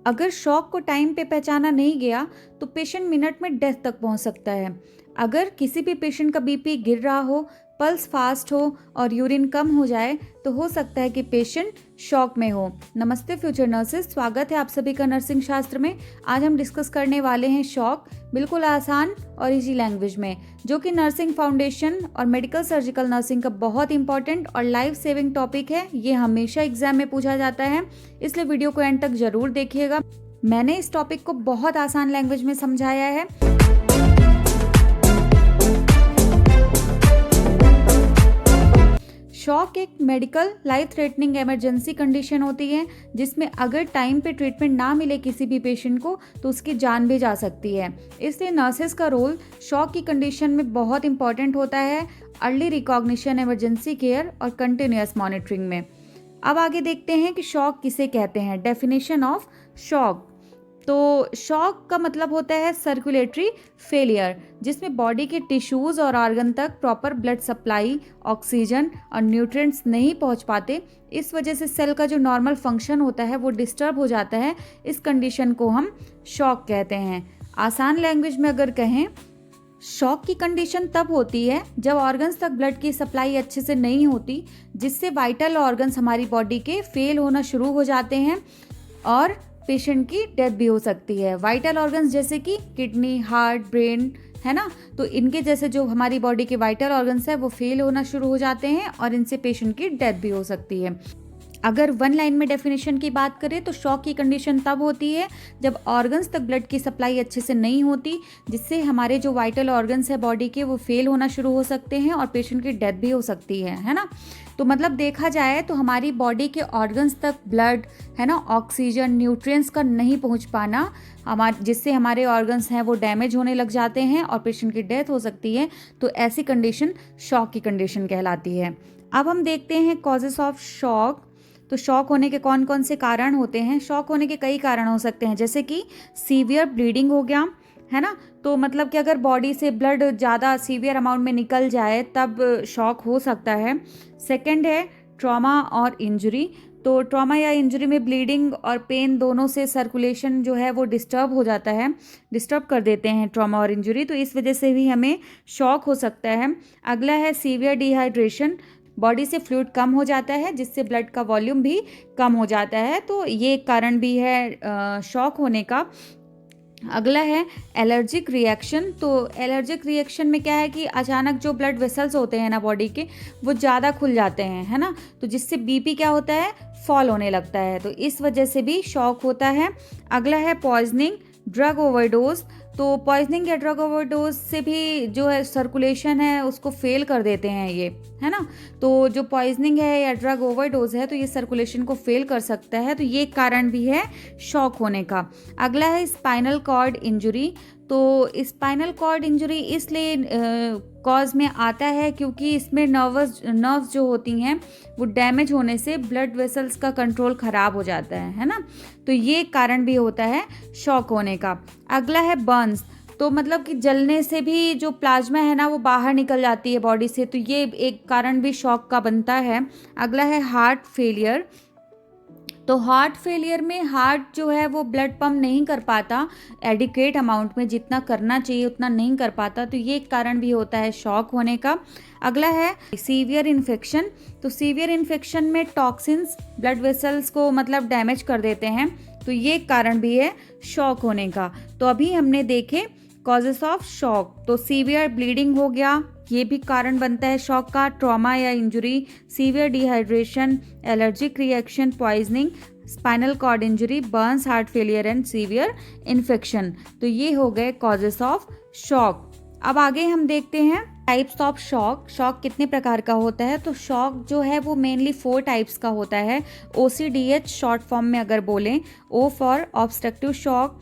अगर शॉक को टाइम पे पहचाना नहीं गया तो पेशेंट मिनट में डेथ तक पहुंच सकता है। अगर किसी भी पेशेंट का बीपी गिर रहा हो, पल्स फास्ट हो और यूरिन कम हो जाए तो हो सकता है कि पेशेंट शॉक में हो। नमस्ते फ्यूचर नर्सेस, स्वागत है आप सभी का नर्सिंग शास्त्र में। आज हम डिस्कस करने वाले हैं शॉक, बिल्कुल आसान और इजी लैंग्वेज में, जो कि नर्सिंग फाउंडेशन और मेडिकल सर्जिकल नर्सिंग का बहुत इंपॉर्टेंट और लाइफ सेविंग टॉपिक है। ये हमेशा एग्जाम में पूछा जाता है, इसलिए वीडियो को एंड तक जरूर देखिएगा। मैंने इस टॉपिक को बहुत आसान लैंग्वेज में समझाया है। शॉक एक medical life threatening emergency condition होती है जिसमें अगर टाइम पे ट्रीटमेंट ना मिले किसी भी पेशेंट को तो उसकी जान भी जा सकती है। इसलिए नर्सेस का रोल शॉक की कंडीशन में बहुत इंपॉर्टेंट होता है, अर्ली रिकॉग्निशन, इमरजेंसी केयर और कंटिन्यूअस मॉनिटरिंग में। अब आगे देखते हैं कि शॉक किसे कहते हैं। Definition of shock. तो शॉक का मतलब होता है सर्कुलेटरी फेलियर, जिसमें बॉडी के टिश्यूज़ और ऑर्गन तक प्रॉपर ब्लड सप्लाई, ऑक्सीजन और न्यूट्रिएंट्स नहीं पहुंच पाते। इस वजह से सेल का जो नॉर्मल फंक्शन होता है वो डिस्टर्ब हो जाता है। इस कंडीशन को हम शॉक कहते हैं। आसान लैंग्वेज में अगर कहें, शॉक की कंडीशन तब होती है जब ऑर्गन्स तक ब्लड की सप्लाई अच्छे से नहीं होती, जिससे वाइटल ऑर्गन्स हमारी बॉडी के फेल होना शुरू हो जाते हैं और पेशेंट की डेथ भी हो सकती है। वाइटल ऑर्गन्स जैसे कि किडनी, हार्ट, ब्रेन, है ना, तो इनके जैसे जो हमारी बॉडी के वाइटल ऑर्गन्स है वो फेल होना शुरू हो जाते हैं और इनसे पेशेंट की डेथ भी हो सकती है। अगर वन लाइन में डेफिनेशन की बात करें तो शॉक की कंडीशन तब होती है जब ऑर्गन्स तक ब्लड की सप्लाई अच्छे से नहीं होती, जिससे हमारे जो वाइटल ऑर्गन्स है बॉडी के वो फेल होना शुरू हो सकते हैं और पेशेंट की डेथ भी हो सकती है ना। तो मतलब देखा जाए तो हमारी बॉडी के ऑर्गन्स तक ब्लड, है ना, ऑक्सीजन, न्यूट्रिएंट्स का नहीं पहुंच पाना जिससे हमारे ऑर्गन्स हैं वो डैमेज होने लग जाते हैं और पेशेंट की डेथ हो सकती है। तो ऐसी कंडीशन शॉक की कंडीशन कहलाती है। अब हम देखते हैं कॉजेस ऑफ शॉक। तो शॉक होने के कौन कौन से कारण होते हैं। शॉक होने के कई कारण हो सकते हैं, जैसे कि सीवियर ब्लीडिंग हो गया, है ना, तो मतलब कि अगर बॉडी से ब्लड ज़्यादा सीवियर अमाउंट में निकल जाए तब शॉक हो सकता है। सेकंड है ट्रॉमा और इंजरी। तो ट्रॉमा या इंजरी में ब्लीडिंग और पेन दोनों से सर्कुलेशन जो है वो डिस्टर्ब हो जाता है, डिस्टर्ब कर देते हैं ट्रॉमा और इंजरी, तो इस वजह से भी हमें शॉक हो सकता है। अगला है सीवियर डिहाइड्रेशन। बॉडी से फ्लूइड कम हो जाता है जिससे ब्लड का वॉल्यूम भी कम हो जाता है, तो ये एक कारण भी है शॉक होने का। अगला है एलर्जिक रिएक्शन। तो एलर्जिक रिएक्शन में क्या है कि अचानक जो ब्लड वेसल्स होते हैं ना बॉडी के वो ज़्यादा खुल जाते हैं, है ना, तो जिससे बीपी क्या होता है, फॉल होने लगता है, तो इस वजह से भी शॉक होता है। अगला है पॉइजनिंग, ड्रग ओवरडोज। तो पॉइजनिंग या ड्रग ओवरडोज से भी जो है सर्कुलेशन है उसको फेल कर देते हैं ये, है ना, तो जो पॉइजनिंग है या ड्रग ओवरडोज है तो ये सर्कुलेशन को फेल कर सकता है, तो ये कारण भी है शॉक होने का। अगला है स्पाइनल कॉर्ड इंजरी। तो स्पाइनल कॉर्ड इंजरी इसलिए कॉज में आता है क्योंकि इसमें नर्व्स जो होती हैं वो डैमेज होने से ब्लड वेसल्स का कंट्रोल ख़राब हो जाता है ना, तो ये कारण भी होता है शॉक होने का। अगला है बर्न्स। तो मतलब कि जलने से भी जो प्लाज्मा है ना वो बाहर निकल जाती है बॉडी से, तो ये एक कारण भी शॉक का बनता है। अगला है हार्ट फेलियर। तो हार्ट फेलियर में हार्ट जो है वो ब्लड पंप नहीं कर पाता एडिक्वेट अमाउंट में, जितना करना चाहिए उतना नहीं कर पाता, तो ये एक कारण भी होता है शॉक होने का। अगला है सीवियर इन्फेक्शन। तो सीवियर इन्फेक्शन में टॉक्सिन्स ब्लड वेसल्स को मतलब डैमेज कर देते हैं, तो ये एक कारण भी है शॉक होने का। तो अभी हमने देखे कॉजेस ऑफ शॉक। तो सीवियर ब्लीडिंग हो गया, ये भी कारण बनता है शॉक का। ट्रॉमा या injury, severe dehydration, allergic reaction, poisoning, spinal cord injury, burns, heart failure and severe infection, तो ये हो गए कॉजेस ऑफ शॉक। अब आगे हम देखते हैं टाइप्स ऑफ शॉक। शॉक कितने प्रकार का होता है। तो शॉक जो है वो मेनली 4 टाइप्स का होता है। OCDH शॉर्ट फॉर्म में अगर बोलें, O for obstructive shock,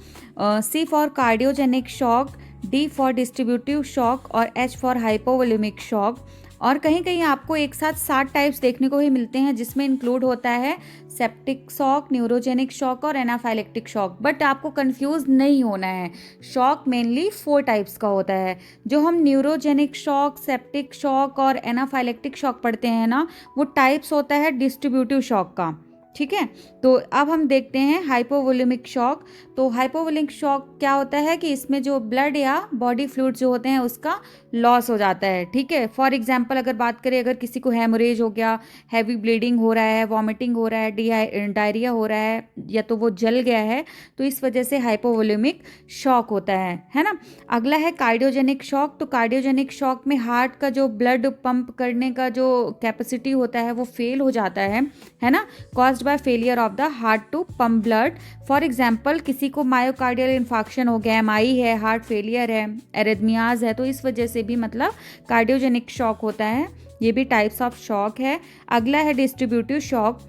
C for cardiogenic shock, D for distributive shock और H फॉर हाइपोवोलेमिक शॉक। और कहीं कहीं आपको एक साथ 7 टाइप्स देखने को ही मिलते हैं, जिसमें इंक्लूड होता है सेप्टिक शॉक, न्यूरोजेनिक शॉक और एनाफाइलेक्टिक शॉक। बट आपको कंफ्यूज नहीं होना है, शॉक मेनली 4 टाइप्स का होता है। जो हम न्यूरोजेनिक शॉक, सेप्टिक शॉक और एनाफाइलेक्टिक शॉक पढ़ते हैं ना, वो टाइप्स होता है डिस्ट्रीब्यूटिव शॉक का, ठीक है। तो अब हम देखते हैं हाइपोवोलेमिक शॉक। तो हाइपोवोलेमिक शॉक क्या होता है कि इसमें जो ब्लड या बॉडी फ्लूइड जो होते हैं उसका लॉस हो जाता है। ठीक है, फॉर एग्जांपल अगर बात करें, अगर किसी को हेमोरेज हो गया, हैवी ब्लीडिंग हो रहा है, वॉमिटिंग हो रहा है, डायरिया हो रहा है, या तो वो जल गया है, तो इस वजह से हाइपोवोलेमिक शॉक होता है ना। अगला है कार्डियोजेनिक शॉक। तो कार्डियोजेनिक शॉक में हार्ट का जो ब्लड पंप करने का जो कैपेसिटी होता है वो फेल हो जाता है ना, caused by failure of the heart to pump blood. For example किसी को मायोकार्डियल इन्फाक्शन हो गया, एमआई है, हार्ट फेलियर है, एरिथमियाज है, तो इस वजह से भी मतलब कार्डियोजेनिक शॉक होता है। ये भी टाइप्स ऑफ शॉक है। अगला है डिस्ट्रीब्यूटिव शॉक।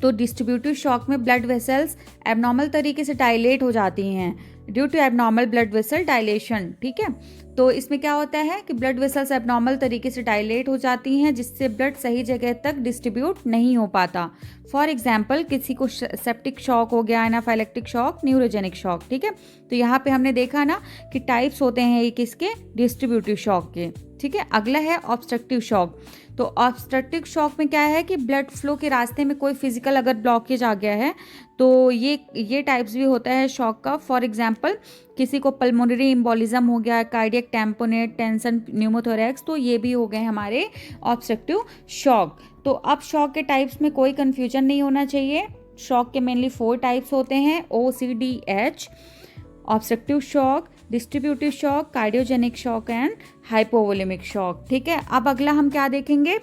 तो डिस्ट्रीब्यूटिव शॉक में ब्लड वेसल्स एबनॉर्मल तरीके से डायलेट हो जाती हैं due to abnormal blood vessel dilation. ठीक है, तो इसमें क्या होता है कि ब्लड वेसल्स एबनॉर्मल तरीके से डायलेट हो जाती हैं, जिससे ब्लड सही जगह तक डिस्ट्रीब्यूट नहीं हो पाता। फॉर एग्जाम्पल किसी को सेप्टिक शॉक हो गया, एनाफाइलेक्टिक शॉक, न्यूरोजेनिक शॉक। ठीक है, तो यहाँ पे हमने देखा ना कि टाइप्स होते हैं ये किसके, डिस्ट्रीब्यूटिव शॉक के। ठीक है, अगला है ऑब्स्ट्रक्टिव शॉक। तो ऑब्स्ट्रक्टिव शॉक में क्या है कि ब्लड फ्लो के रास्ते में कोई फिजिकल अगर ब्लॉकेज आ गया है तो ये टाइप्स भी होता है शॉक का। फॉर एग्जांपल किसी को पल्मोनरी एम्बोलिज्म हो गया, कार्डियक टैम्पोनेट, टेंशन, न्यूमोथोरैक्स, तो ये भी हो गए हमारे ऑब्स्ट्रक्टिव शॉक। तो अब शॉक के टाइप्स में कोई कन्फ्यूजन नहीं होना चाहिए। शॉक के मेनली 4 टाइप्स होते हैं, OCDH, obstructive shock, distributive shock, cardiogenic shock and hypovolemic shock. ठीक है, अब अगला हम क्या देखेंगे,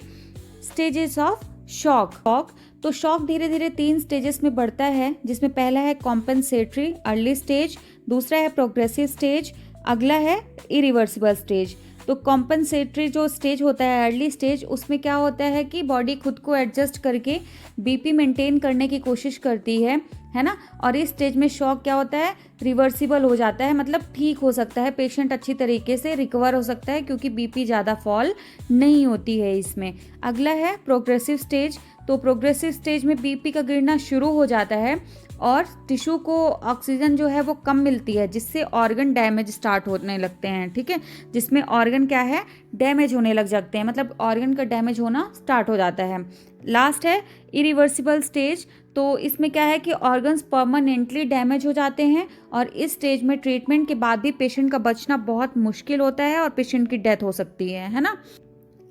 स्टेजेस ऑफ शॉक। तो शॉक धीरे धीरे 3 स्टेजेस में बढ़ता है, जिसमें पहला है कॉम्पेंसेटरी अर्ली स्टेज, दूसरा है प्रोग्रेसिव स्टेज, अगला है इरिवर्सिबल स्टेज। तो कॉम्पेंसेटरी जो स्टेज होता है, अर्ली स्टेज, उसमें क्या होता है कि बॉडी खुद को एडजस्ट करके बीपी मेंटेन करने की कोशिश करती है ना। और इस स्टेज में शॉक क्या होता है, रिवर्सिबल हो जाता है, मतलब ठीक हो सकता है, पेशेंट अच्छी तरीके से रिकवर हो सकता है क्योंकि बीपी ज़्यादा फॉल नहीं होती है इसमें। अगला है प्रोग्रेसिव स्टेज। तो प्रोग्रेसिव स्टेज में बीपी का गिरना शुरू हो जाता है और टिश्यू को ऑक्सीजन जो है वो कम मिलती है, जिससे ऑर्गन डैमेज स्टार्ट होने लगते हैं। ठीक है, जिसमें ऑर्गन क्या है, डैमेज होने लग जाते हैं, मतलब ऑर्गन का डैमेज होना स्टार्ट हो जाता है। लास्ट है इरिवर्सिबल स्टेज। तो इसमें क्या है कि ऑर्गन्स परमानेंटली डैमेज हो जाते हैं और इस स्टेज में ट्रीटमेंट के बाद भी पेशेंट का बचना बहुत मुश्किल होता है और पेशेंट की डेथ हो सकती है ना।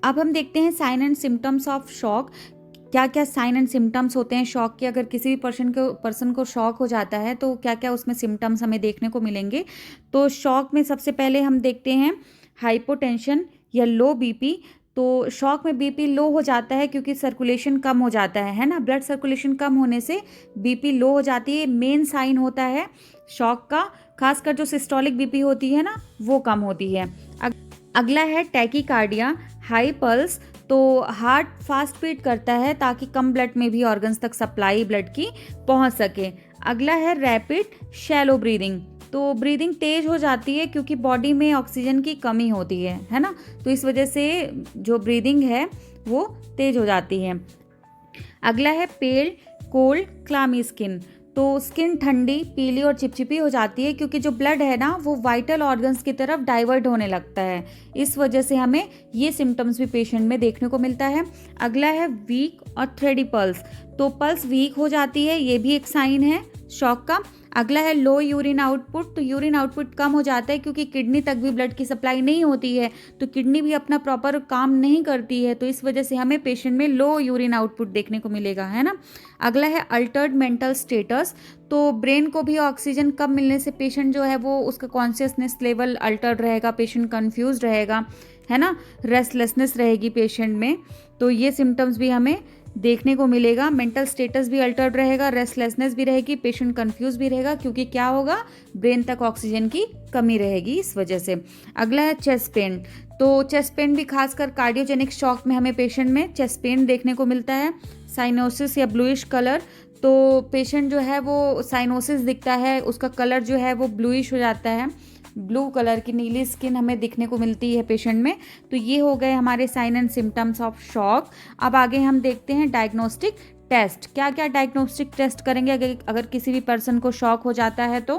अब हम देखते हैं sign and symptoms of shock. क्या क्या साइन एंड सिम्टम्स होते हैं शॉक के, अगर किसी भी पर्सन को शॉक हो जाता है तो क्या क्या उसमें सिम्टम्स हमें देखने को मिलेंगे। तो शॉक में सबसे पहले हम देखते हैं हाइपोटेंशन या लो बीपी। तो शॉक में बीपी लो हो जाता है क्योंकि सर्कुलेशन कम हो जाता है ना, ब्लड सर्कुलेशन कम होने से बीपी लो हो जाती है, मेन साइन होता है शॉक का। खासकर जो सिस्टोलिक बीपी होती है ना वो कम होती है। अगला है टैकीकार्डिया, हाई पल्स। तो हार्ट फास्ट बीट करता है ताकि कम ब्लड में भी ऑर्गन्स तक सप्लाई ब्लड की पहुंच सके। अगला है रैपिड शैलो ब्रीदिंग। तो ब्रीदिंग तेज हो जाती है क्योंकि बॉडी में ऑक्सीजन की कमी होती है ना, तो इस वजह से जो ब्रीदिंग है वो तेज हो जाती है। अगला है पेल कोल्ड क्लामी स्किन। तो स्किन ठंडी, पीली और चिपचिपी हो जाती है क्योंकि जो ब्लड है ना वो वाइटल ऑर्गन्स की तरफ डाइवर्ट होने लगता है, इस वजह से हमें ये सिम्टम्स भी पेशेंट में देखने को मिलता है। अगला है वीक और थ्रेडी पल्स। तो पल्स वीक हो जाती है, ये भी एक साइन है शॉक का। अगला है लो यूरिन आउटपुट। तो यूरिन आउटपुट कम हो जाता है क्योंकि किडनी तक भी ब्लड की सप्लाई नहीं होती है, तो किडनी भी अपना प्रॉपर काम नहीं करती है, तो इस वजह से हमें पेशेंट में लो यूरिन आउटपुट देखने को मिलेगा, है ना। अगला है अल्टर्ड मेंटल स्टेटस। तो ब्रेन को भी ऑक्सीजन कम मिलने से पेशेंट जो है वो उसका कॉन्शियसनेस लेवल अल्टर्ड रहेगा, पेशेंट कन्फ्यूज रहेगा, है ना, रेस्टलेसनेस रहेगी पेशेंट में, तो ये सिम्टम्स भी हमें देखने को मिलेगा। मेंटल स्टेटस भी अल्टर्ड रहेगा, रेस्टलेसनेस भी रहेगी, पेशेंट कंफ्यूज भी रहेगा क्योंकि क्या होगा, ब्रेन तक ऑक्सीजन की कमी रहेगी इस वजह से। अगला है चेस्ट पेन। तो चेस्ट पेन भी खासकर कार्डियोजेनिक शॉक में हमें पेशेंट में चेस्ट पेन देखने को मिलता है। साइनोसिस या ब्लूइश कलर। तो पेशेंट जो है वो साइनोसिस दिखता है, उसका कलर जो है वो ब्लूइश हो जाता है, ब्लू कलर की नीली स्किन हमें दिखने को मिलती है पेशेंट में। तो ये हो गए हमारे sign and symptoms of shock. अब आगे हम देखते हैं डायग्नोस्टिक टेस्ट। क्या क्या डायग्नोस्टिक टेस्ट करेंगे अगर किसी भी पर्सन को शॉक हो जाता है तो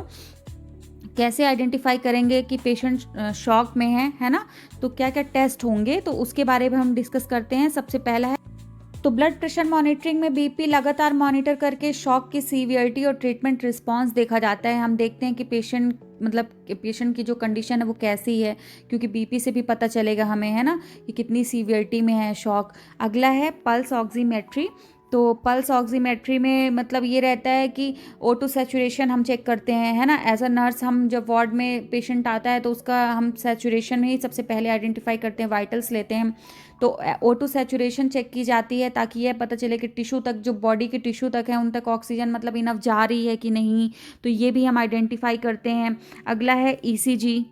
कैसे आइडेंटिफाई करेंगे कि पेशेंट शॉक में है ना, तो क्या क्या टेस्ट होंगे तो उसके बारे में हम डिस्कस करते हैं। सबसे पहला है तो ब्लड प्रेशर मॉनिटरिंग में बीपी लगातार मॉनिटर करके शॉक की सीवियरिटी और ट्रीटमेंट रिस्पांस देखा जाता है। हम देखते हैं कि पेशेंट की जो कंडीशन है वो कैसी है, क्योंकि बीपी से भी पता चलेगा हमें, है ना, कि कितनी सीवियरिटी में है शॉक। अगला है पल्स ऑक्सीमेट्री। तो पल्स ऑक्सीमेट्री में मतलब ये रहता है कि O2 सैचुरेशन हम चेक करते हैं, है ना। एज अ नर्स हम जब वार्ड में पेशेंट आता है तो उसका हम सैचुरेशन ही सबसे पहले आइडेंटिफाई करते हैं, वाइटल्स लेते हैं। तो O2 सैचुरेशन चेक की जाती है ताकि यह पता चले कि टिश्यू तक, जो बॉडी के टिश्यू तक है, उन तक ऑक्सीजन मतलब इनफ जा रही है कि नहीं, तो ये भी हम आइडेंटिफाई करते हैं। अगला है ECG।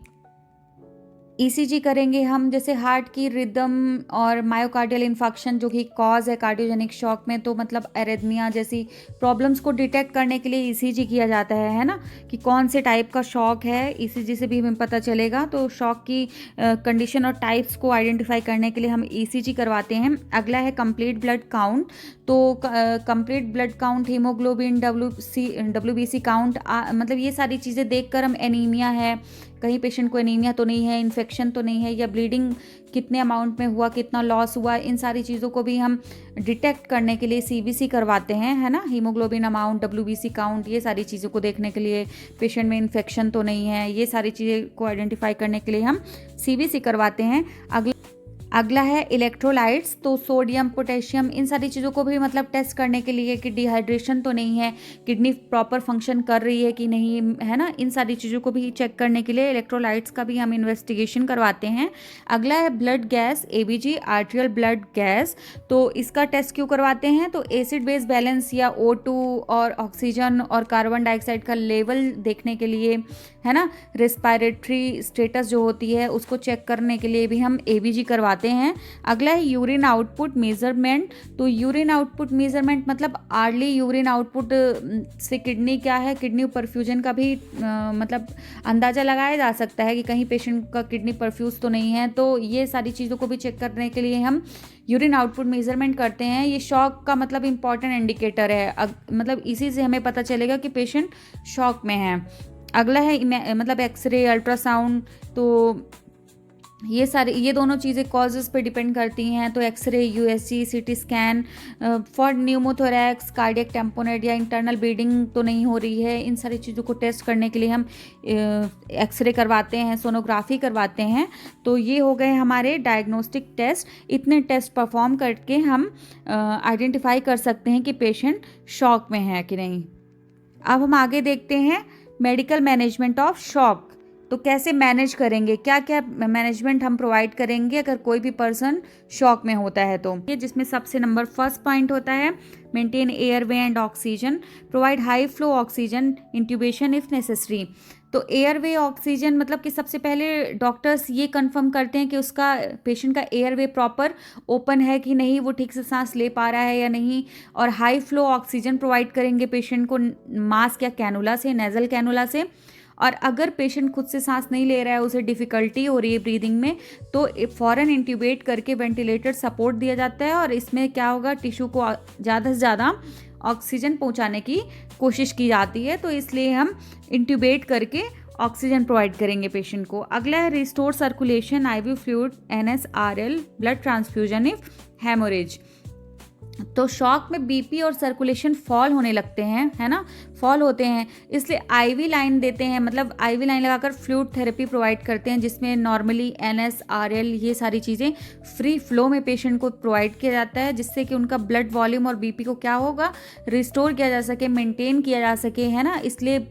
ECG करेंगे हम जैसे हार्ट की रिदम और मायोकार्डियल इन्फाक्शन जो कि कॉज है कार्डियोजेनिक शॉक में, तो मतलब एरिथमिया जैसी प्रॉब्लम्स को डिटेक्ट करने के लिए ECG किया जाता है ना, कि कौन से टाइप का शॉक है, ECG से भी हमें पता चलेगा। तो शॉक की कंडीशन और टाइप्स को आइडेंटिफाई करने के लिए हम ECG करवाते हैं। अगला है कंप्लीट ब्लड काउंट। तो complete blood count, haemoglobin, WBC count, मतलब ये सारी चीज़ें देखकर हम एनीमिया है, कहीं पेशेंट को एनीमिया तो नहीं है, इन्फेक्शन तो नहीं है, या ब्लीडिंग कितने अमाउंट में हुआ, कितना लॉस हुआ, इन सारी चीज़ों को भी हम डिटेक्ट करने के लिए CBC करवाते हैं, है ना। हीमोग्लोबिन अमाउंट, WBC काउंट, ये सारी चीज़ों को देखने के लिए, पेशेंट में इन्फेक्शन तो नहीं है, ये सारी चीज़ें को आइडेंटिफाई करने के लिए हम CBC करवाते हैं। अगला है इलेक्ट्रोलाइट्स। तो सोडियम, पोटेशियम, इन सारी चीज़ों को भी मतलब टेस्ट करने के लिए कि डिहाइड्रेशन तो नहीं है, किडनी प्रॉपर फंक्शन कर रही है कि नहीं, है ना, इन सारी चीज़ों को भी चेक करने के लिए इलेक्ट्रोलाइट्स का भी हम इन्वेस्टिगेशन करवाते हैं। अगला है blood gas, ABG, arterial blood gas. तो इसका टेस्ट क्यों करवाते हैं, तो एसिड बेस बैलेंस या O2 और ऑक्सीजन और कार्बन डाइऑक्साइड का लेवल देखने के लिए, है ना। रेस्पिरेटरी स्टेटस जो होती है उसको चेक करने के लिए भी हम ABG करवाते हैं। अगला है यूरिन आउटपुट मेजरमेंट। तो यूरिन आउटपुट मेजरमेंट मतलब आर्ली यूरिन आउटपुट से किडनी क्या है, किडनी परफ्यूजन का भी मतलब अंदाज़ा लगाया जा सकता है कि कहीं पेशेंट का किडनी परफ्यूज तो नहीं है। तो ये सारी चीज़ों को भी चेक करने के लिए हम यूरिन आउटपुट मेजरमेंट करते हैं। ये शॉक का मतलब इंपॉर्टेंट इंडिकेटर है, मतलब इसी से हमें पता चलेगा कि पेशेंट शॉक में है। अगला है मतलब एक्सरे, अल्ट्रासाउंड। तो ये दोनों चीज़ें कॉजेज़ पे डिपेंड करती हैं। तो x ray, USG, CT scan for pneumothorax, cardiac tamponade या इंटरनल ब्लीडिंग तो नहीं हो रही है, इन सारी चीज़ों को टेस्ट करने के लिए हम एक्सरे करवाते हैं, सोनोग्राफी करवाते हैं। तो ये हो गए हमारे डायग्नोस्टिक टेस्ट। इतने टेस्ट परफॉर्म करके हम आइडेंटिफाई कर सकते हैं कि पेशेंट शॉक में है कि नहीं। अब हम आगे देखते हैं मेडिकल मैनेजमेंट ऑफ शॉक। तो कैसे मैनेज करेंगे, क्या क्या मैनेजमेंट हम प्रोवाइड करेंगे अगर कोई भी पर्सन शॉक में होता है। तो ये जिसमें सबसे नंबर फर्स्ट पॉइंट होता है maintain airway and oxygen, provide high flow oxygen, intubation if necessary. तो एयरवे ऑक्सीजन मतलब कि सबसे पहले डॉक्टर्स ये कंफर्म करते हैं कि उसका पेशेंट का एयरवे प्रॉपर ओपन है कि नहीं, वो ठीक से सांस ले पा रहा है या नहीं। और हाई फ्लो ऑक्सीजन प्रोवाइड करेंगे पेशेंट को मास्क या कैनुला से, नेजल कैनुला से। और अगर पेशेंट खुद से सांस नहीं ले रहा है, उसे डिफ़िकल्टी हो रही है ब्रीदिंग में, तो फ़ौरन इंट्यूबेट करके वेंटिलेटर सपोर्ट दिया जाता है। और इसमें क्या होगा, टिश्यू को ज़्यादा से ज़्यादा ऑक्सीजन पहुंचाने की कोशिश की जाती है। तो इसलिए हम इंट्यूबेट करके ऑक्सीजन प्रोवाइड करेंगे पेशेंट को। अगला है restore circulation, IV fluid, NSRL, blood transfusion if haemorrhage. तो शॉक में BP और सर्कुलेशन फॉल होने लगते हैं, है ना, फॉल होते हैं, इसलिए IV लाइन देते हैं, मतलब IV लाइन लगाकर फ्लूइड थेरेपी प्रोवाइड करते हैं, जिसमें नॉर्मली NSRL ये सारी चीज़ें फ्री फ्लो में पेशेंट को प्रोवाइड किया जाता है, जिससे कि उनका ब्लड वॉल्यूम और BP को क्या होगा, रिस्टोर किया जा सके, मेंटेन किया जा सके, है ना। इसलिए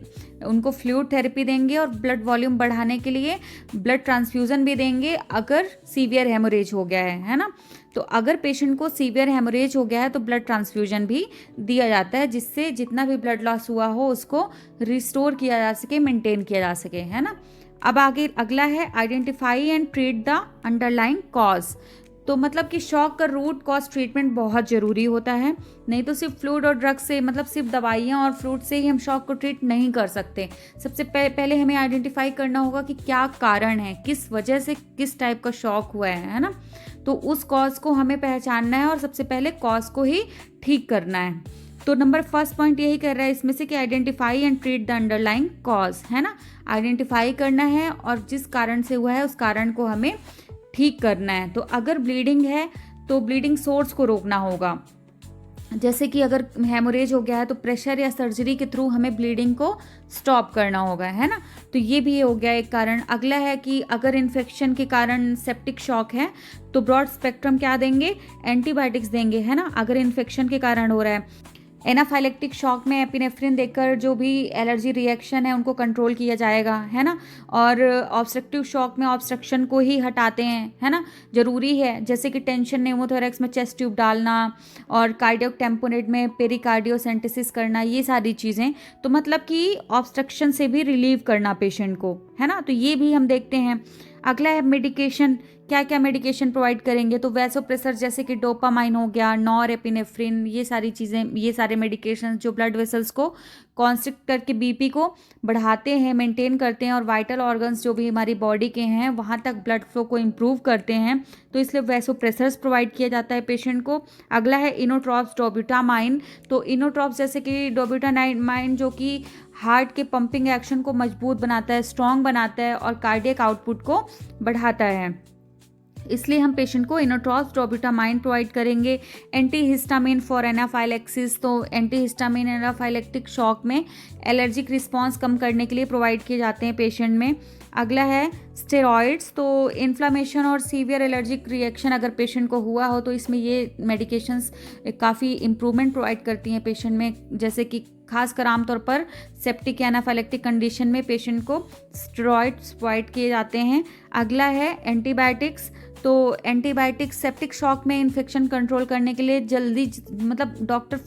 उनको फ्लूइड थेरेपी देंगे और ब्लड वॉल्यूम बढ़ाने के लिए ब्लड ट्रांसफ्यूज़न भी देंगे अगर सीवियर हेमोरेज हो गया है ना। तो अगर पेशेंट को सीवियर हेमोरेज हो गया है तो ब्लड ट्रांसफ्यूजन भी दिया जाता है, जिससे जितना भी ब्लड लॉस हुआ हो उसको रिस्टोर किया जा सके, मेंटेन किया जा सके, है ना। अब आगे अगला है identify and treat the underlying cause. तो मतलब कि शॉक का रूट कॉज ट्रीटमेंट बहुत ज़रूरी होता है, नहीं तो सिर्फ फ्लूइड और ड्रग से, मतलब सिर्फ दवाइयाँ और फ्लूइड से ही हम शॉक को ट्रीट नहीं कर सकते। सबसे पहले हमें आइडेंटिफाई करना होगा कि क्या कारण है, किस वजह से किस टाइप का शॉक हुआ है ना। तो उस कॉज को हमें पहचानना है और सबसे पहले कॉज को ही ठीक करना है। तो नंबर फर्स्ट पॉइंट यही कर रहा है इसमें से कि identify and treat the underlying cause, है ना। आइडेंटिफाई करना है और जिस कारण से हुआ है उस कारण को हमें ठीक करना है। तो अगर ब्लीडिंग है तो ब्लीडिंग सोर्स को रोकना होगा। जैसे कि अगर हेमोरेज हो गया है तो प्रेशर या सर्जरी के थ्रू हमें ब्लीडिंग को स्टॉप करना होगा, है ना। तो ये भी हो गया एक कारण। अगला है कि अगर इन्फेक्शन के कारण सेप्टिक शॉक है तो ब्रॉड स्पेक्ट्रम क्या देंगे, एंटीबायोटिक्स देंगे, है ना, अगर इन्फेक्शन के कारण हो रहा है। एनाफाइलेक्टिक शॉक में एपिनेफ्रिन देकर जो भी एलर्जी रिएक्शन है उनको कंट्रोल किया जाएगा, है ना। और ऑब्स्ट्रक्टिव शॉक में ऑब्स्ट्रक्शन को ही हटाते हैं, है ना, ज़रूरी है। जैसे कि टेंशन न्यूमोथोरैक्स में चेस्ट ट्यूब डालना और कार्डियक टेम्पोनेट में पेरिकार्डियोसेंटेसिस करना, ये सारी चीज़ें, तो मतलब कि ऑब्स्ट्रक्शन से भी रिलीव करना पेशेंट को, है ना। तो ये भी हम देखते हैं। अगला है मेडिकेशन, क्या क्या मेडिकेशन प्रोवाइड करेंगे, तो वैसोप्रेसर जैसे कि डोपामाइन हो गया, नॉरएपिनेफ्रिन, ये सारी चीज़ें, ये सारे मेडिकेशन जो ब्लड वेसल्स को कॉन्स्ट्रिक्ट करके बीपी को बढ़ाते हैं, मेंटेन करते हैं और वाइटल ऑर्गन्स जो भी हमारी बॉडी के हैं वहाँ तक ब्लड फ्लो को इम्प्रूव करते हैं, तो इसलिए वैसोप्रेसर्स प्रोवाइड किया जाता है पेशेंट को। अगला है इनोट्रॉप्स, डोब्यूटामाइन, तो इनोट्रॉप्स जैसे कि डोब्यूटामाइन जो कि हार्ट के पंपिंग एक्शन को मजबूत बनाता है, स्ट्रॉन्ग बनाता है और कार्डियक आउटपुट को बढ़ाता है, इसलिए हम पेशेंट को इनोट्रॉप्स, डोब्यूटामाइन प्रोवाइड करेंगे। एंटीहिस्टामिन फॉर एनाफाइलेक्सिस, तो एंटीहिस्टामिन एनाफाइलेक्टिक शॉक में एलर्जिक रिस्पांस कम करने के लिए प्रोवाइड किए जाते हैं पेशेंट में। अगला है स्टेरॉइड्स, तो इन्फ्लामेशन और सीवियर एलर्जिक रिएक्शन अगर पेशेंट को हुआ हो तो इसमें ये मेडिकेशंस काफ़ी इम्प्रूवमेंट प्रोवाइड करती हैं पेशेंट में, जैसे कि खासकर आमतौर पर सेप्टिक एनाफाइलेक्टिक कंडीशन में पेशेंट को स्टेरॉइड्स प्रोवाइड किए जाते हैं। अगला है एंटीबायोटिक्स, तो एंटीबायोटिक्स सेप्टिक शॉक में इन्फेक्शन कंट्रोल करने के लिए जल्दी, मतलब डॉक्टर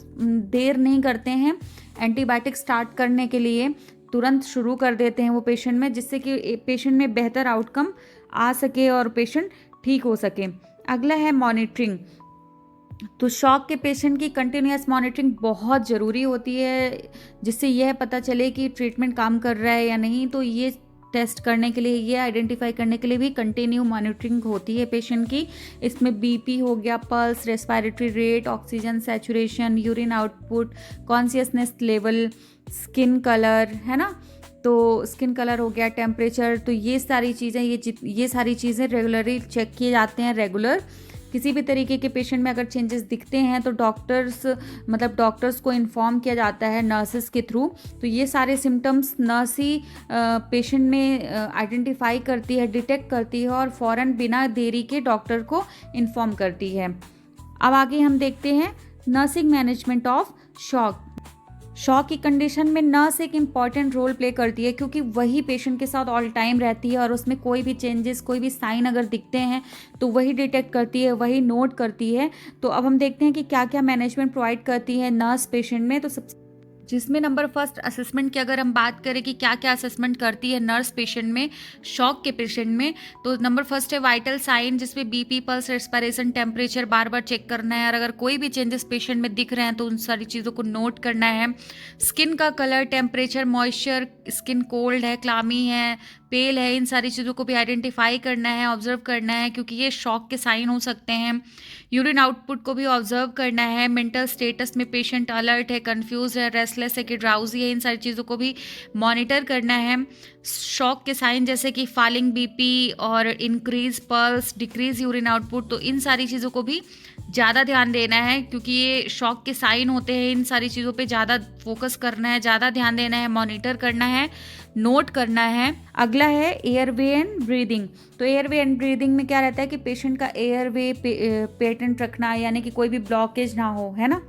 देर नहीं करते हैं, एंटीबायोटिक स्टार्ट करने के लिए तुरंत शुरू कर देते हैं वो पेशेंट में, जिससे कि पेशेंट में बेहतर आउटकम आ सके और पेशेंट ठीक हो सके। अगला है मॉनिटरिंग, तो शॉक के पेशेंट की कंटिन्यूस मॉनिटरिंग बहुत ज़रूरी होती है, जिससे यह पता चले कि ट्रीटमेंट काम कर रहा है या नहीं। तो ये टेस्ट करने के लिए, ये आइडेंटिफाई करने के लिए भी कंटिन्यू मॉनिटरिंग होती है पेशेंट की। इसमें बीपी हो गया, pulse, respiratory rate, oxygen saturation, urine output, consciousness level, skin colour, है ना, तो स्किन कलर हो गया, टेम्परेचर, तो ये सारी चीज़ें, ये सारी चीज़ें रेगुलरली चेक किए जाते हैं। रेगुलर किसी भी तरीके के पेशेंट में अगर चेंजेस दिखते हैं तो डॉक्टर्स को इन्फॉर्म किया जाता है नर्सेस के थ्रू। तो ये सारे सिम्टम्स नर्स ही पेशेंट में आइडेंटिफाई करती है, डिटेक्ट करती है और फ़ौरन बिना देरी के डॉक्टर को इन्फॉर्म करती है। अब आगे हम देखते हैं nursing management of shock. Shock की कंडीशन में नर्स एक इम्पॉर्टेंट रोल प्ले करती है, क्योंकि वही पेशेंट के साथ ऑल टाइम रहती है और उसमें कोई भी चेंजेस, कोई भी साइन अगर दिखते हैं तो वही डिटेक्ट करती है, वही नोट करती है। तो अब हम देखते हैं कि क्या क्या मैनेजमेंट प्रोवाइड करती है नर्स पेशेंट में। तो सबसे जिसमें नंबर फर्स्ट असेसमेंट की अगर हम बात करें कि क्या क्या असेसमेंट करती है नर्स पेशेंट में, शॉक के पेशेंट में, तो नंबर फर्स्ट है वाइटल साइन, जिसमें बीपी, पल्स, रेस्पिरेशन, टेम्परेचर बार बार चेक करना है और अगर कोई भी चेंजेस पेशेंट में दिख रहे हैं तो उन सारी चीज़ों को नोट करना है। स्किन का colour, temperature, moisture, skin cold है, क्लामी है, पेल है, इन सारी चीज़ों को भी आइडेंटिफाई करना है, ऑब्जर्व करना है, क्योंकि ये शॉक के साइन हो सकते हैं। यूरिन आउटपुट को भी ऑब्जर्व करना है। मेंटल स्टेटस में पेशेंट अलर्ट है, कंफ्यूज है, रेस्टलेस है कि ड्राउजी है, इन सारी चीज़ों को भी मॉनिटर करना है। शॉक के साइन जैसे कि फॉलिंग बीपी और increase pulse, decrease urine output, तो इन सारी चीज़ों को भी ज़्यादा ध्यान देना है, क्योंकि ये शॉक के साइन होते हैं। इन सारी चीज़ों पे ज़्यादा फोकस करना है, ज़्यादा ध्यान देना है, मॉनिटर करना है, नोट करना है। अगला है एयरवे एंड ब्रीदिंग। तो एयरवे एंड ब्रीदिंग में क्या रहता है कि पेशेंट का एयरवे पेटेंट रखना, यानी कि कोई भी ब्लॉकेज ना हो, है ना,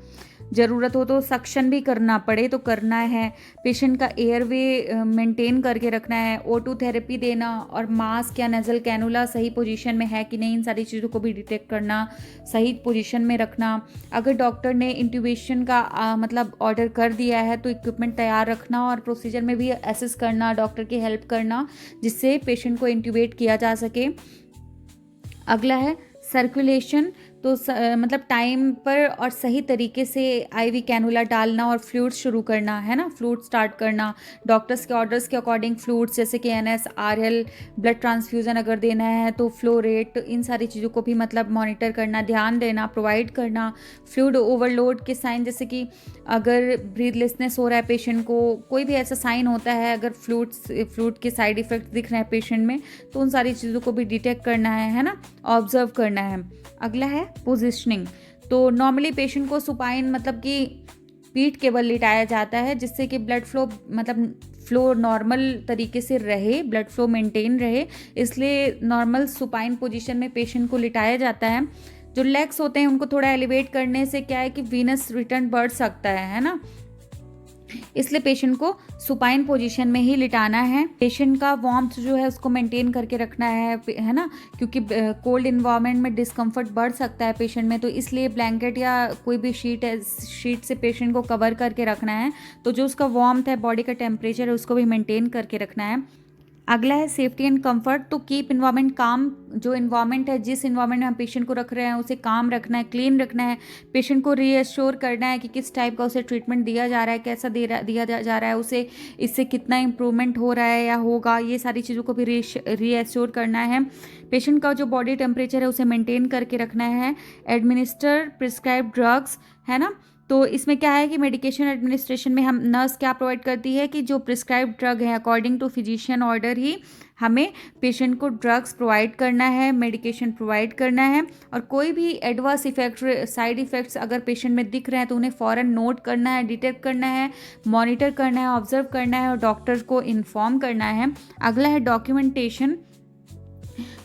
ज़रूरत हो तो सक्शन भी करना पड़े तो करना है। पेशेंट का एयरवे मेंटेन करके रखना है। O2 थेरेपी देना और मास्क या नेजल कैनुला सही पोजीशन में है कि नहीं, इन सारी चीज़ों को भी डिटेक्ट करना, सही पोजीशन में रखना। अगर डॉक्टर ने इंट्यूबेशन का मतलब ऑर्डर कर दिया है तो इक्विपमेंट तैयार रखना और प्रोसीजर में भी असिस्ट करना, डॉक्टर की हेल्प करना, जिससे पेशेंट को इंट्यूबेट किया जा सके। अगला है सर्कुलेशन। तो मतलब टाइम पर और सही तरीके से आईवी कैनुला डालना और फ्लूइड्स शुरू करना, है ना, फ्लूइड स्टार्ट करना, डॉक्टर्स के ऑर्डर्स के अकॉर्डिंग फ्लूइड्स जैसे कि NS, RL, ब्लड ट्रांसफ्यूज़न अगर देना है तो फ्लो रेट, इन सारी चीज़ों को भी मतलब मॉनिटर करना, ध्यान देना, प्रोवाइड करना। फ्लूइड ओवरलोड के साइन जैसे कि अगर ब्रीथलेसनेस हो रहा है पेशेंट को, कोई भी ऐसा साइन होता है, अगर फ्लूइड के साइड इफ़ेक्ट दिख रहे हैं पेशेंट में, तो उन सारी चीज़ों को भी डिटेक्ट करना है ना, ऑब्जर्व करना है। अगला है पोजिशनिंग। तो नॉर्मली पेशेंट को सुपाइन मतलब कि पीठ के बल लिटाया जाता है, जिससे कि ब्लड फ्लो मतलब फ्लो नॉर्मल तरीके से रहे, ब्लड फ्लो मेंटेन रहे, इसलिए नॉर्मल सुपाइन पोजीशन में पेशेंट को लिटाया जाता है। जो लेग्स होते हैं उनको थोड़ा एलिवेट करने से क्या है कि वीनस रिटर्न बढ़ सकता है ना, इसलिए पेशेंट को सुपाइन पोजीशन में ही लिटाना है। पेशेंट का वार्मथ जो है उसको मेंटेन करके रखना है ना, क्योंकि कोल्ड इन्वायरमेंट में डिस्कम्फर्ट बढ़ सकता है पेशेंट में, तो इसलिए ब्लैंकेट या कोई भी शीट से पेशेंट को कवर करके रखना है। तो जो उसका वार्मथ है, बॉडी का टेम्परेचर है, उसको भी मेंटेन करके रखना है। अगला है सेफ्टी एंड कंफर्ट। तो कीप इन्वायरमेंट काम, जो इन्वायरमेंट है, जिस इन्वायरमेंट में हम पेशेंट को रख रहे हैं उसे काम रखना है, क्लीन रखना है। पेशेंट को रीएश्योर करना है कि किस टाइप का उसे ट्रीटमेंट दिया जा रहा है, कैसा दिया जा रहा है, उसे इससे कितना इम्प्रूवमेंट हो रहा है या होगा, ये सारी चीज़ों को भी रीएश्योर करना है। पेशेंट का जो बॉडी टेम्परेचर है उसे मेंटेन करके रखना है। एडमिनिस्टर प्रिस्क्राइब ड्रग्स, है ना। तो इसमें क्या है कि मेडिकेशन एडमिनिस्ट्रेशन में हम नर्स क्या प्रोवाइड करती है कि जो प्रिस्क्राइब ड्रग है अकॉर्डिंग टू फिजिशियन ऑर्डर ही हमें पेशेंट को ड्रग्स प्रोवाइड करना है, मेडिकेशन प्रोवाइड करना है। और कोई भी एडवर्स इफेक्ट, साइड इफ़ेक्ट्स अगर पेशेंट में दिख रहे हैं तो उन्हें फ़ौरन नोट करना है, डिटेक्ट करना है, मॉनिटर करना है, ऑब्जर्व करना है और डॉक्टर को इन्फॉर्म करना है। अगला है डॉक्यूमेंटेशन।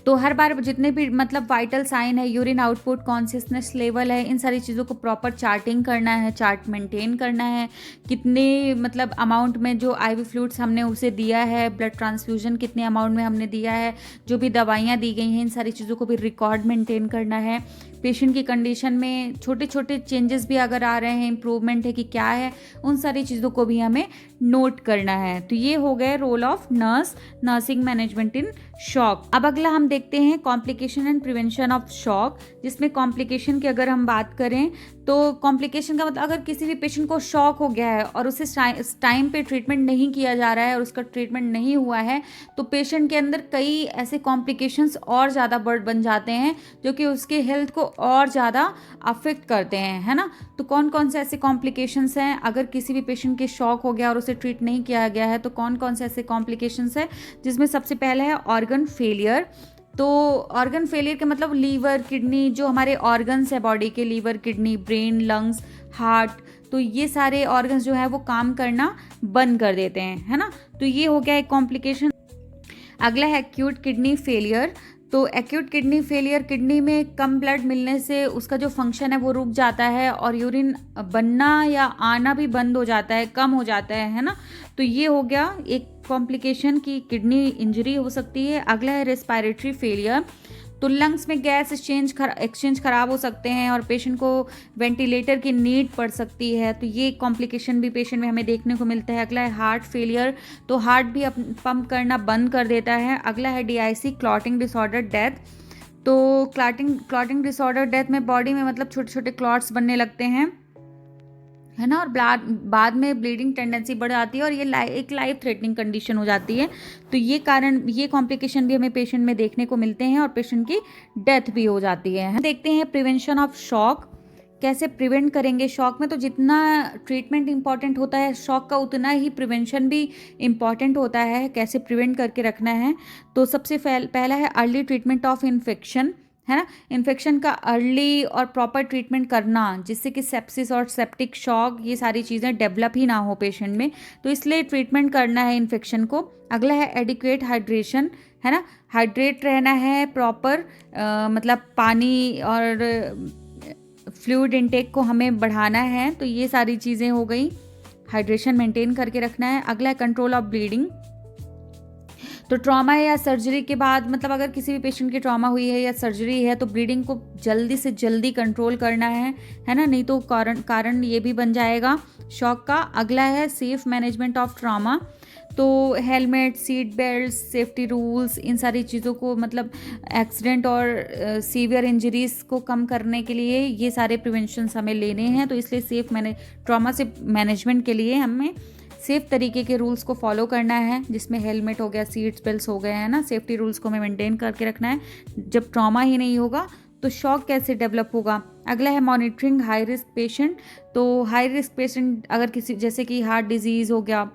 तो हर बार जितने भी मतलब वाइटल साइन है, यूरिन आउटपुट, कॉन्शियसनेस लेवल है, इन सारी चीज़ों को प्रॉपर चार्टिंग करना है, चार्ट मेंटेन करना है। कितने मतलब अमाउंट में जो आईवी फ्लूइड्स हमने उसे दिया है, ब्लड ट्रांसफ्यूजन कितने अमाउंट में हमने दिया है, जो भी दवाइयाँ दी गई हैं, इन सारी चीज़ों को भी रिकॉर्ड मेंटेन करना है। पेशेंट की कंडीशन में छोटे छोटे चेंजेस भी अगर आ रहे हैं, इम्प्रूवमेंट है कि क्या है, उन सारी चीज़ों को भी हमें नोट करना है। तो ये हो गए role of nurse, nursing management in shock. अब अगला हम देखते हैं complication and prevention of shock, जिसमें कॉम्प्लिकेशन की अगर हम बात करें तो कॉम्प्लिकेशन का मतलब अगर किसी भी पेशेंट को शॉक हो गया है और उसे टाइम पे ट्रीटमेंट नहीं किया जा रहा है और उसका ट्रीटमेंट नहीं हुआ है, तो पेशेंट के अंदर कई ऐसे कॉम्प्लिकेशंस और ज़्यादा बन जाते हैं जो कि उसके हेल्थ को और ज़्यादा अफेक्ट करते हैं, है ना। तो कौन कौन से ऐसे कॉम्प्लिकेशंस हैं अगर किसी भी पेशेंट के शॉक हो गया और उसे ट्रीट नहीं किया गया है, तो कौन कौन से ऐसे कॉम्प्लिकेशंस है, जिसमें सबसे पहला है ऑर्गन फेलियर। तो ऑर्गन फेलियर के मतलब लीवर, किडनी, जो हमारे ऑर्गन्स है बॉडी के, liver, kidney, brain, lungs, heart, तो ये सारे ऑर्गन्स जो है वो काम करना बंद कर देते हैं, है ना। तो ये हो गया एक कॉम्प्लिकेशन। अगला है एक्यूट किडनी फेलियर। तो एक्यूट किडनी फेलियर, किडनी में कम ब्लड मिलने से उसका जो फंक्शन है वो रुक जाता है और यूरिन बनना या आना भी बंद हो जाता है, कम हो जाता है ना। तो ये हो गया एक कॉम्प्लिकेशन की किडनी इंजरी हो सकती है। अगला है रेस्पिरेटरी फेलियर। तो लंग्स में गैस एक्सचेंज खराब हो सकते हैं और पेशेंट को वेंटिलेटर की नीड पड़ सकती है। तो ये कॉम्प्लिकेशन भी पेशेंट में हमें देखने को मिलता है। अगला है हार्ट फेलियर। तो हार्ट भी पंप करना बंद कर देता है। अगला है DIC, क्लॉटिंग डिसऑर्डर डेथ। तो क्लॉटिंग डिसऑर्डर डेथ में बॉडी में मतलब छोटे छोटे क्लॉट्स बनने लगते हैं, है ना, और बाद में ब्लीडिंग टेंडेंसी बढ़ जाती है और ये एक लाइफ थ्रेटनिंग कंडीशन हो जाती है। तो ये कॉम्प्लिकेशन भी हमें पेशेंट में देखने को मिलते हैं और पेशेंट की डेथ भी हो जाती है। देखते हैं प्रिवेंशन ऑफ शॉक, कैसे प्रिवेंट करेंगे शॉक में। तो जितना ट्रीटमेंट इंपॉर्टेंट होता है शॉक का, उतना ही प्रिवेंशन भी इम्पॉर्टेंट होता है, कैसे प्रिवेंट करके रखना है। तो सबसे पहला है अर्ली ट्रीटमेंट ऑफ इन्फेक्शन, है ना। इन्फेक्शन का अर्ली और प्रॉपर ट्रीटमेंट करना, जिससे कि सेप्सिस और सेप्टिक शॉक ये सारी चीज़ें डेवलप ही ना हो पेशेंट में, तो इसलिए ट्रीटमेंट करना है इन्फेक्शन को। अगला है एडिक्वेट हाइड्रेशन, है ना, हाइड्रेट रहना है प्रॉपर, मतलब पानी और फ्लूइड इनटेक को हमें बढ़ाना है। तो ये सारी चीज़ें हो गई, हाइड्रेशन मेंटेन करके रखना है। अगला है कंट्रोल ऑफ ब्लीडिंग। तो ट्रॉमा या सर्जरी के बाद मतलब अगर किसी भी पेशेंट की ट्रॉमा हुई है या सर्जरी है तो ब्लीडिंग को जल्दी से जल्दी कंट्रोल करना है ना, नहीं तो कारण ये भी बन जाएगा शॉक का। अगला है सेफ मैनेजमेंट ऑफ ट्रॉमा। तो helmet, seat belt, safety rules, इन सारी चीज़ों को मतलब एक्सीडेंट और सीवियर इंजरीज को कम करने के लिए ये सारे प्रिवेंशंस हमें लेने हैं। तो इसलिए ट्रॉमा से मैनेजमेंट के लिए हमें सेफ तरीके के रूल्स को फॉलो करना है, जिसमें हेलमेट हो गया, सीट्स बेल्ट हो गए, है ना। सेफ्टी रूल्स को हमें मेंटेन करके रखना है। जब ट्रॉमा ही नहीं होगा तो शॉक कैसे डेवलप होगा। अगला है मॉनिटरिंग हाई रिस्क पेशेंट। तो हाई रिस्क पेशेंट अगर किसी, जैसे कि हार्ट डिजीज़ हो गया,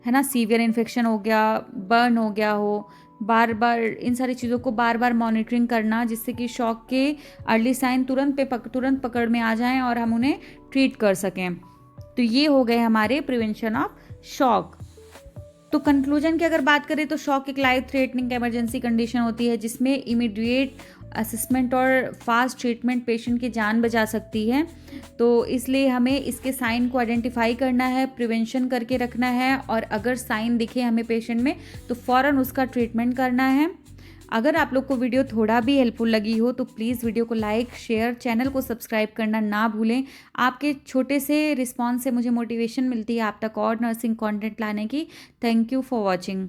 है ना, सीवियर इन्फेक्शन हो गया, बर्न हो गया हो, बार बार इन सारी चीज़ों को बार बार मॉनिटरिंग करना, जिससे कि शॉक के अर्ली साइन तुरंत पकड़ में आ जाएं और हम उन्हें ट्रीट कर सकें। तो ये हो गए हमारे प्रिवेंशन ऑफ शॉक। तो कंक्लूजन की अगर बात करें तो शॉक एक लाइफ थ्रेटनिंग इमरजेंसी कंडीशन होती है जिसमें इमीडिएट असेसमेंट और फास्ट ट्रीटमेंट पेशेंट की जान बचा सकती है। तो इसलिए हमें इसके साइन को आइडेंटिफाई करना है, प्रिवेंशन करके रखना है, और अगर साइन दिखे हमें पेशेंट में तो फ़ौरन उसका ट्रीटमेंट करना है। अगर आप लोग को वीडियो थोड़ा भी हेल्पफुल लगी हो तो प्लीज़ वीडियो को लाइक, शेयर, चैनल को सब्सक्राइब करना ना भूलें। आपके छोटे से रिस्पॉन्स से मुझे मोटिवेशन मिलती है आप तक और नर्सिंग कंटेंट लाने की। Thank you for watching.